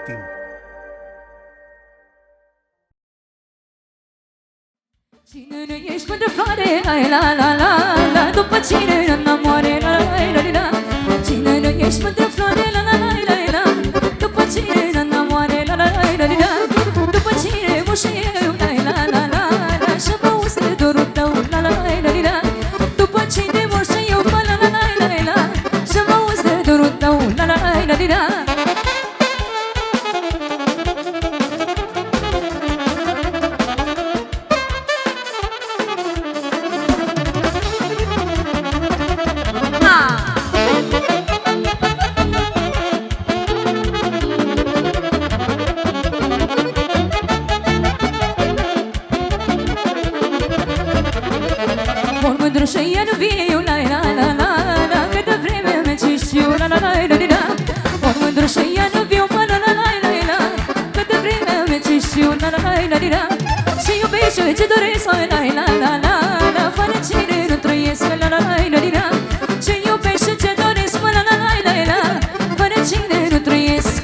Maritim. Cine nu ești mândră floare, la la la la la, după cine n-amoare, la la la la. Cine nu ești mândră floare, la la la la la, după cine n-amoare, la la la la. După cine mor și eu, la la la la la, și mă usă dorul tău, la la la la. După cine mor și eu, la la la la la, și mă usă dorul tău, la la la la. Și eu nu viu, la la la la la, câtă vreme mă ciștiu, la la la la la. Or mândru și eu nu viu, la la la la la, câtă vreme mă ciștiu, la la la la la. Și iubești ce doresc, la la la la la la, fără cine nu trăiesc, la la la la la. Și iubești ce doresc, la la la la la, fără cine nu trăiesc.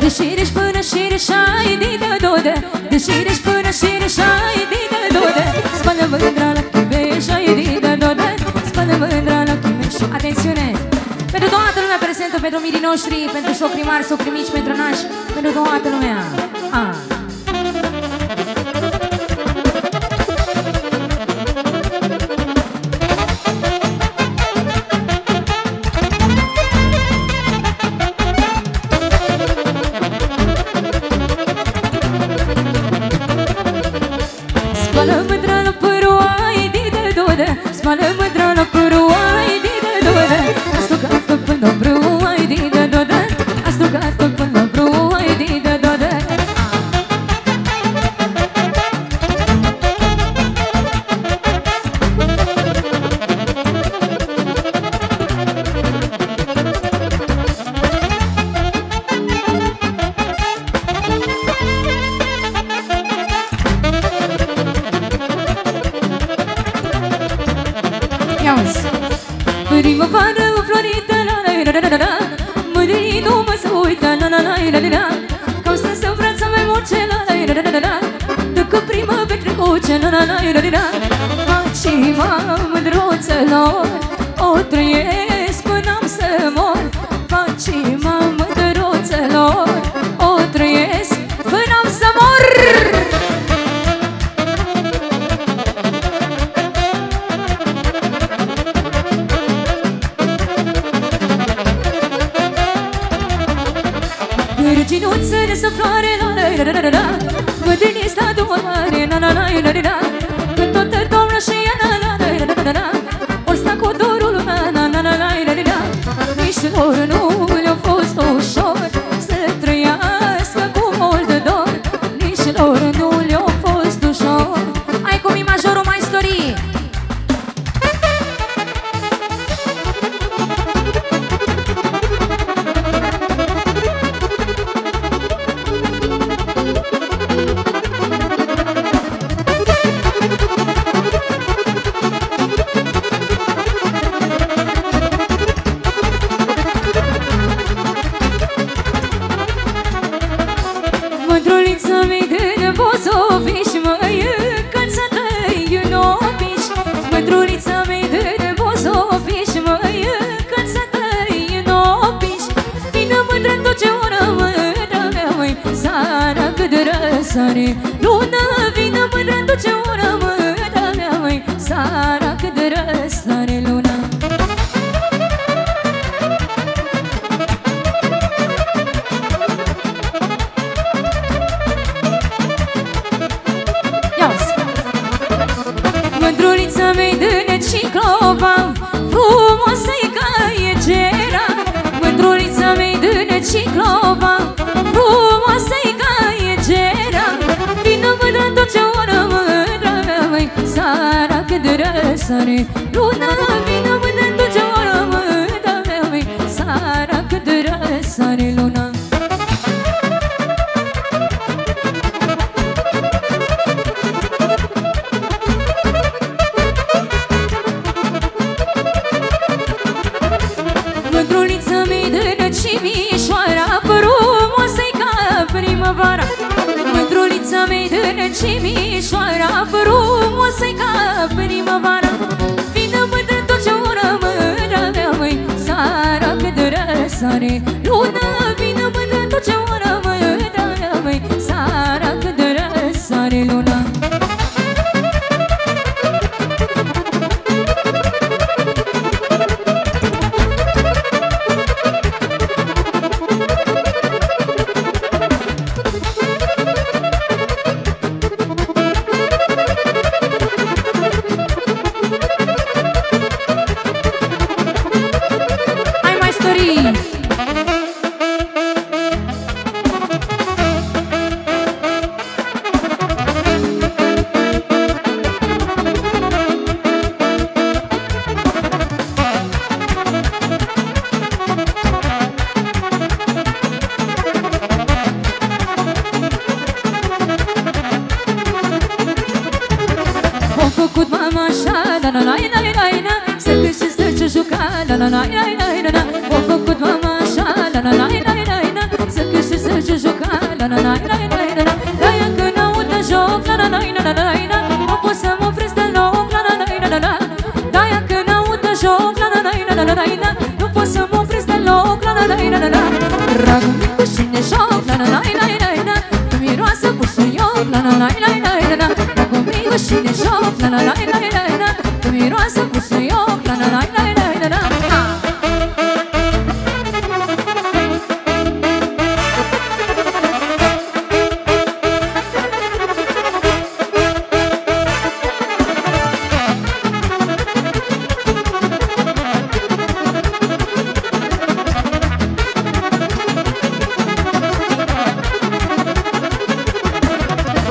Deșirești până și reșai din dodă, deșirești până și reșai din dodă. Spală mândra la chimeșai din dodă, spală mândra la chimeșai. Atențiune! Pentru toată lumea prezentă, pentru mirii noștri, pentru socrii mari, socrii mici, pentru nași, pentru toată lumea. Spală mândra la părul ai din dodă, spală mândra la părul ai din dodă. A stugat-o până la brâu ai din dodă, a stugat-o până la brâu ai din dodă. Primăvară înflorită, la la la la la la, mâinii nu mă se uită, la la la la la la. Că-mi strâns în brața mai morce, la la la la la la, decât primăveri trecuce, la la la la la la. Pacima mândruțelor o trăiesc până-am să mor. Pacima mândruțelor o trăiesc până-am să mor. Răcinuțele să floare, la la la la la, mândrinii sta doare, la la la la la la. Când tot te doamnă și ea, la la la la la la, or sta cu dorul lumea, la la la la la la. Nici lor nu le-a fost ușor să trăiască cu mult de dor, nici lor nu le-a fost ușor. Hai cu mi majorul mai story. Mândrulița mea de bozoviș, măi, încălțată-i în opiș. Mândrulița mea de bozoviș, măi, încălțată-i în opiș. Vină mândră tot ce o rămândră mea, măi, seara cât de răsare lună. Vină mândră tot ce o rămândră mea, măi, seara cât de răsare lună. Mândrulița mea de Neciclova, frumoasă-i ca Egera. Mândrulița mea de Neciclova, frumoasă-i ca Egera. Vină mândră tot ce o rămândră mea, măi, seara răsare. Luna vine mândând duce o rămâta mea, măi, seara când răsare luna. Mândrulița mea de Cimișoara, frumoasă-i ca primăvara. Mândrulița mea de Cimișoara, frumoasă-i ca primăvara. Vină mândrând tot ce o rămâna mea, măi, seara când răsare luna. Vină mândrând tot ce o rămâna mea, măi, seara când răsare luna. Să câști să ce juca, la la la la la la la. O făcut mama așa, la la la la la la. Să câști să ce juca, la la la la la la. De-aia când aud de joc, la la la la la la. Nu pot să mă opresc deloc, la la la la la. De-aia când aud de joc, la la la la la la. Nu pot să mă opresc deloc, la la la la la. Dragul mic cu cine joc, la la la la la la. Că miroasă busuioc, la la la la la la. Dragul mic cu cine joc, la la la la la la. Că miroasă busuioc, la la la la la la la.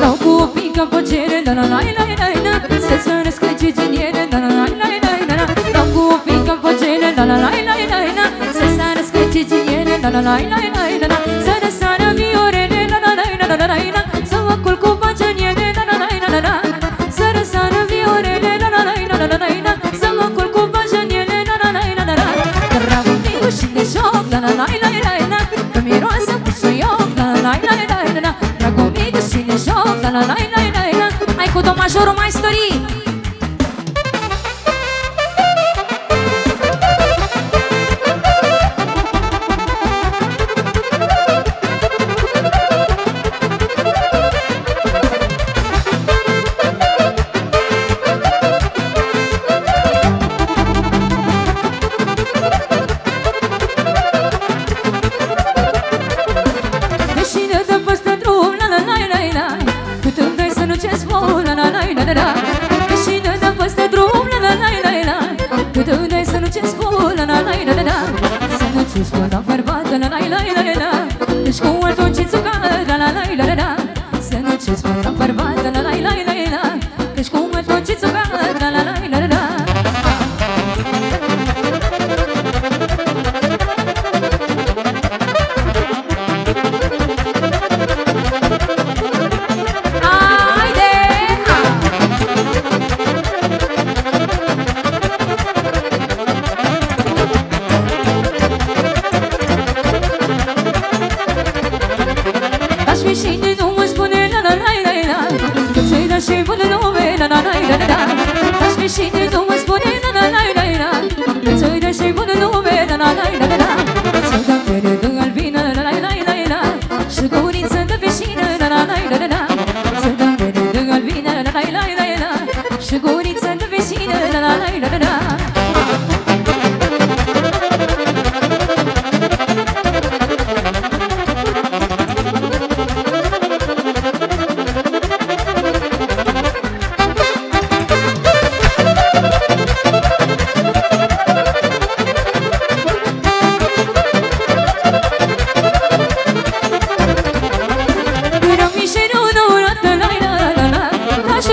Dau cu pică pe cere, la la la la la la. Se săresc ciginiere, la la la la la la. Dau cu pică pe cere, la la la la la la. Se săresc ciginiere, la la la la la la. Să răsară viorele, la la la la la la. Să mă culc cu băgeniere, la la la la la. Să răsară viorele, la la la la la la. Să mă culc cu băgeniere, la la la la la. Dragul meu și de joc, la la la la la la. Că miroasă busuioc, la la la la la la. Dragul meu și de joc, la la la la la la. Hai cu do majorul mai storii. Veșină de păstă drum, la la la la la. Cât îmi dai să nu ce-ți spun, la la la la la. Veșină de păstă drum, la la la la la. Cât îmi dai să nu ce-ți spun, la la la la la. Să nu ce-ți spun la bărbat, la la la la la. Deci cu altul ce țuca, la la la la la. Să nu ce-ți spun la bărbat, la la la la la. Deci cu altul ce țuca, la la la la la. Veșine nu mă spune la la la la la. Că ți-ai dat și bună lume, la la la la la. Aș veșine nu mă spune la la la la la. Că ți-ai dat și bună lume, la la la la la. Ți-ai dat fere de albină, la la la la la. Și guriță de veșină, la la la la la. Ți-ai dat fere de albină, la la la la la. Și guriță de veșină, la la la la la.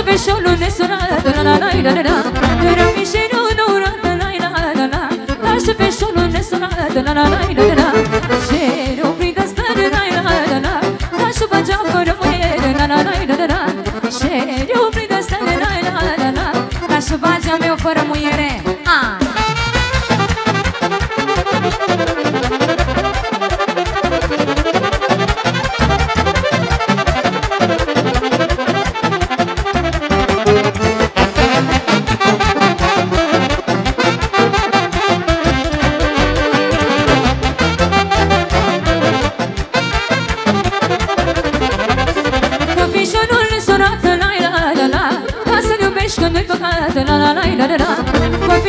Veșolul nesurat, la la la la la la.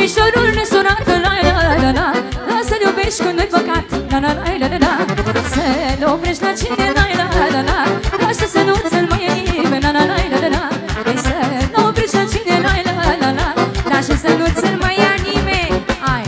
Domnișorul nesurat, la la la la la, să-l iubești când nu-i păcat, la la la la la, să-l oprești la cine, la la la la, lasă să nu-ți-l mai iei nimeni, la la la la la, să-l oprești la cine, la la la la, lasă să nu-ți-l mai ia nimeni. Hai!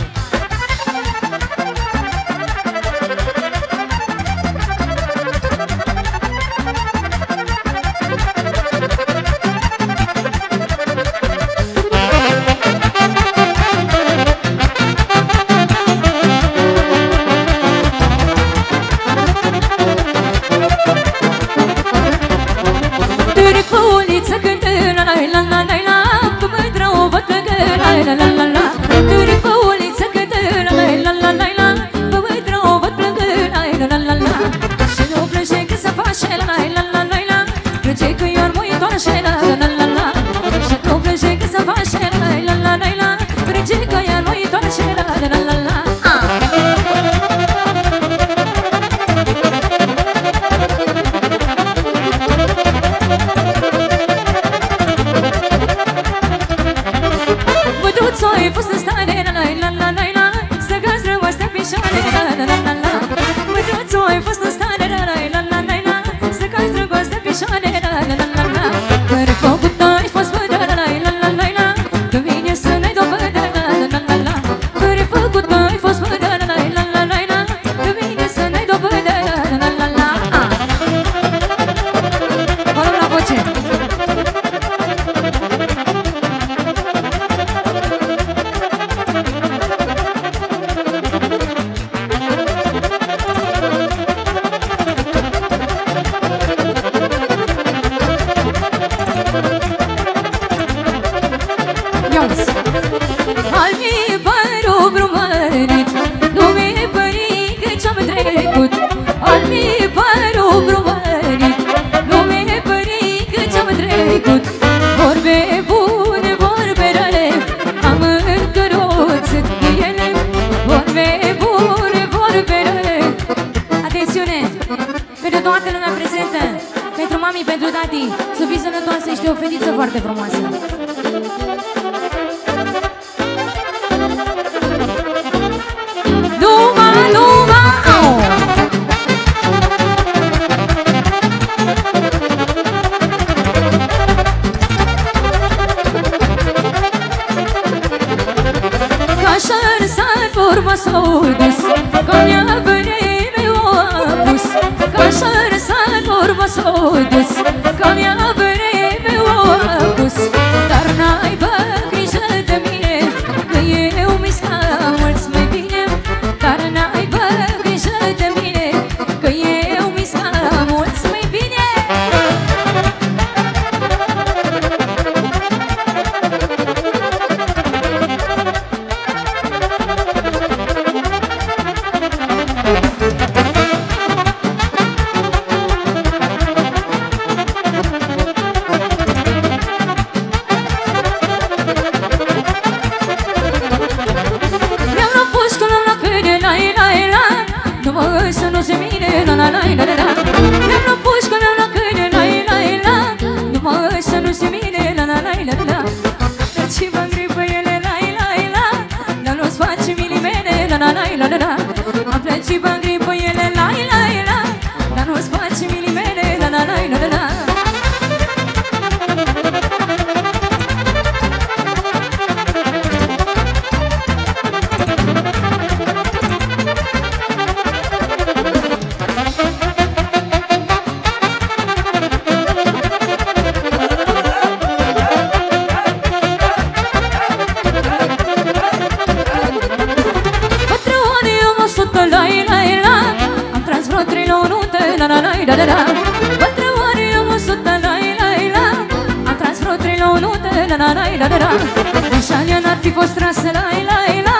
Șania n-ar fi fost trasă, la,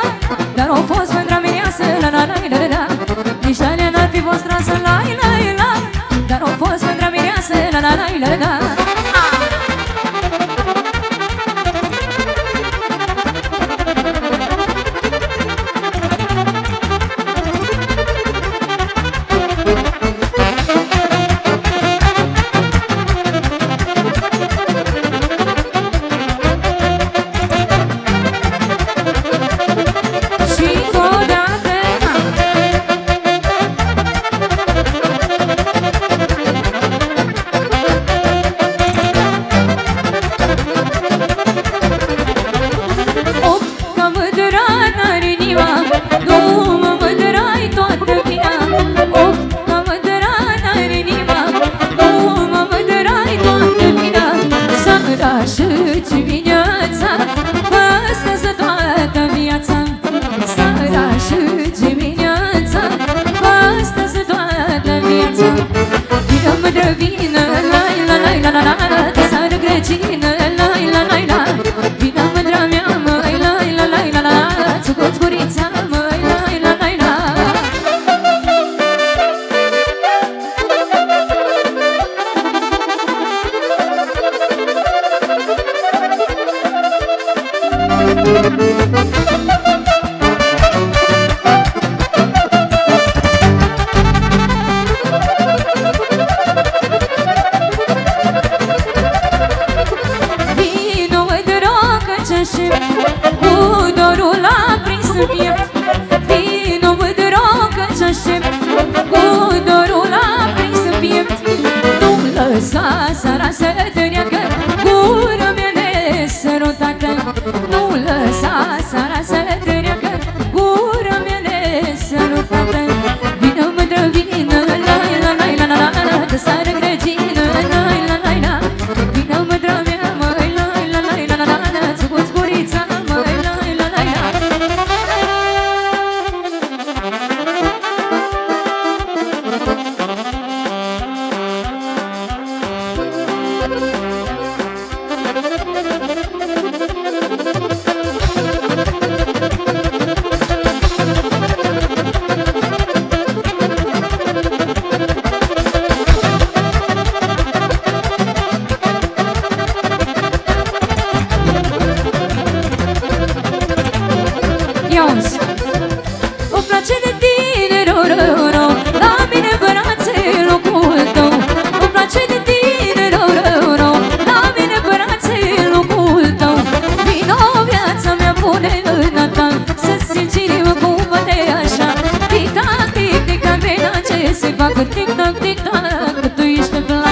dar o fost mândra mireasă, la. Nici Șania n-ar fi fost trasă, la, dar o fost mândra mireasă, la. auzi. Îmi place de tine, ro, la mine în brațe locul tău. Îmi place de tine, ro, la mine în brațe locul tău. Vino viața mea, pune mâna ta, să simți inima cum bate așa. Tic-tac, tic-tac, de ce se facă tic-tac, tic-tac, că tu ești pe plac.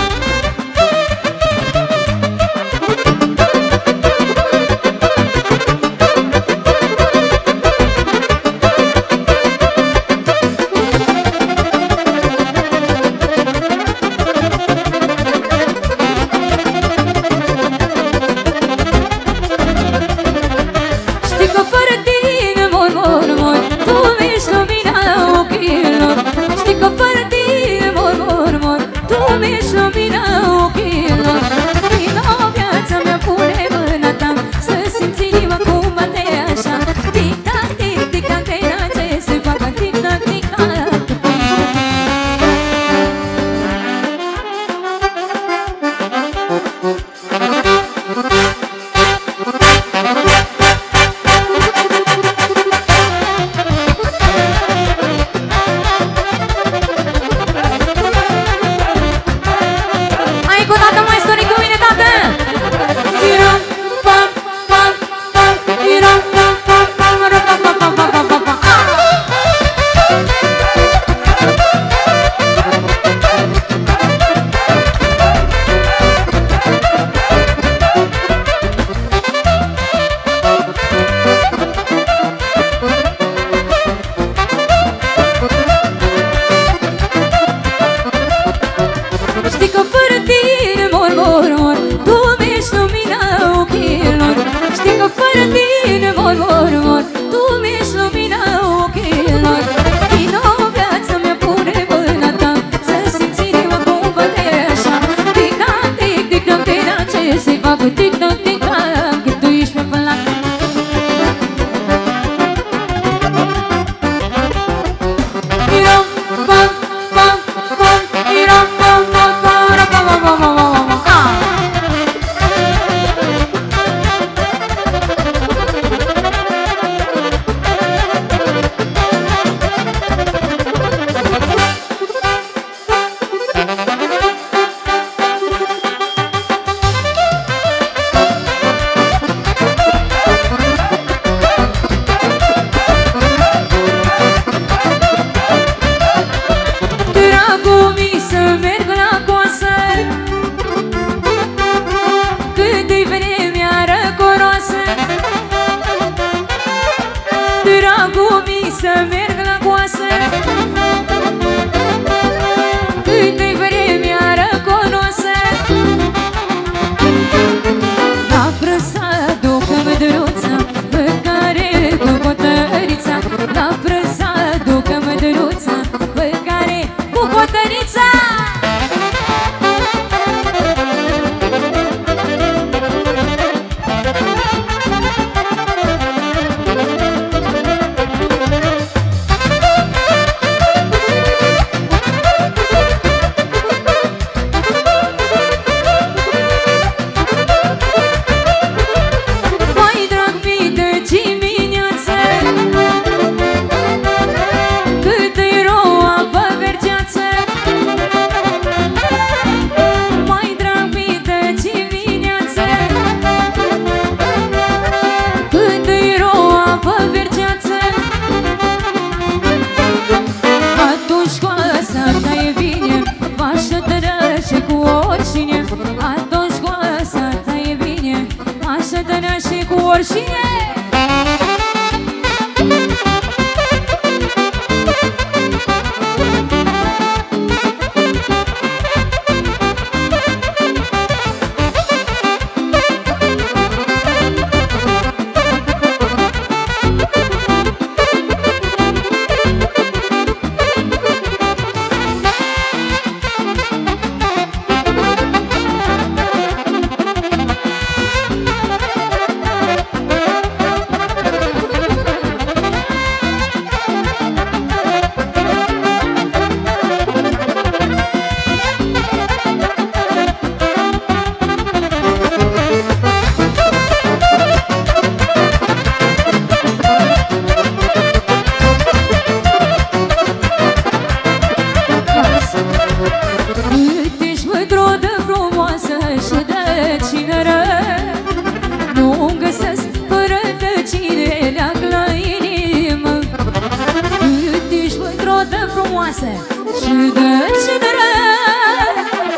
frumoase. Și de cine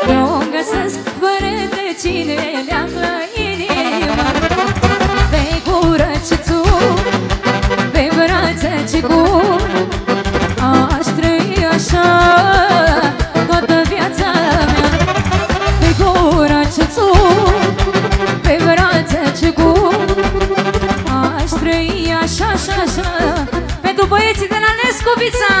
eu găsesc fără de cine le-am la inimă. Pe gură ce țur, pe brațe ce gur, aș trăi așa toată viața mea. Pe gură ce țur, pe brațe ce gur, aș trăi așa, așa, așa. Pentru băieții de la Nescovița.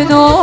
No